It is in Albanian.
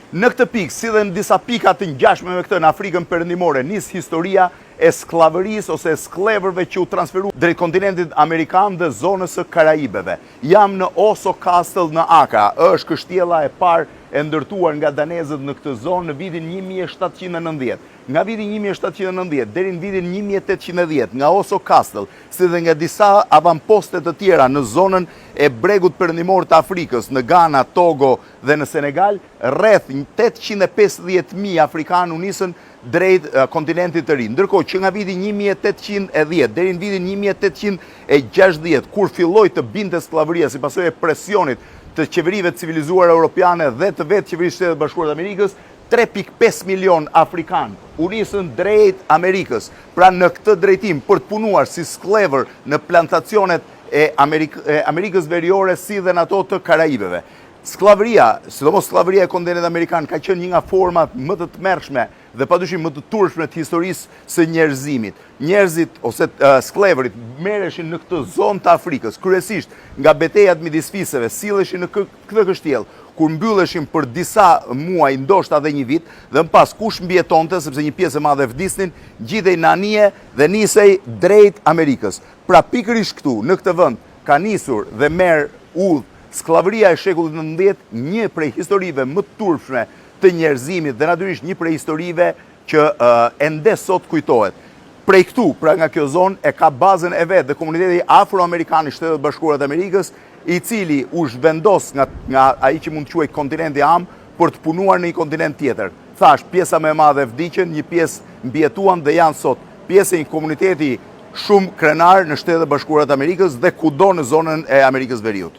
Në këtë pikë, si dhe në disa pika të ngjashme me këtë në Afrikën Perëndimore, nis historia e sklavërisë ose e skleverëve që u transferu drejt kontinentit amerikan dhe zonës së Karaibeve. Jam në Oso Castle në Accra, është kështjella e parë e ndërtuar nga danezët në këtë zonë në vitin 1790. Nga vitin 1790 deri në vitin 1810, nga Oso Castle, si dhe nga disa avamposte të tjera në zonën e bregut perëndimor të Afrikës, në Ghana, Togo dhe në Senegal, rreth 850.000 afrikanë u nisën drejt kontinentit të ri. Ndërkohë që nga viti 1810 deri në vitin 1860, kur filloi të binte skllavëria si pasojë e presionit të qeverive civilizuara europiane dhe të vetë qeverisë Shtetet Bashkuara të Amerikës, 3.5 milion afrikanë u nisën drejt Amerikës, pra në këtë drejtim për të punuar si sklever në plantacionet e Amerikës Veriore si dhe në ato të Karaibeve. Sklavëria, sidomos sklavëria e kontinentit amerikan, ka qenë një nga format më të tmerrshme dhe padyshim më të turpshme të historisë së njerëzimit. Njerëzit ose skleverit merreshin në këtë zonë të Afrikës, kryesisht nga betejat midis fisëve, silleshin në këtë kështjellë, kur mbylleshin për disa muaj, ndoshta edhe një vit, dhe më pas kush mbijetonte, sepse një pjesë e madhe vdisnin, ngjitej në anije dhe nisej drejt Amerikës. Pra pikërisht këtu, në këtë vend, ka nisur dhe merr udhë sklavëria e shekullit XIX, një prej historive më të turpshme të njerëzimit dhe natyrisht një prej historive që ende sot kujtohet. Prej këtu, pra nga kjo zonë, e ka bazën e vetë dhe komuniteti afroamerikan i Shtetet Bashkuara të Amerikës, i cili u zhvendos nga ai që mund të quhet kontinenti am për të punuar në një kontinent tjetër. Thash, pjesa më e madhe vdiqën, një pjesë mbijetuan dhe janë sot pjesë e një komuniteti shumë krenar në Shtetet Bashkuara të Amerikës dhe kudo në zonën e Amerikës Veriut.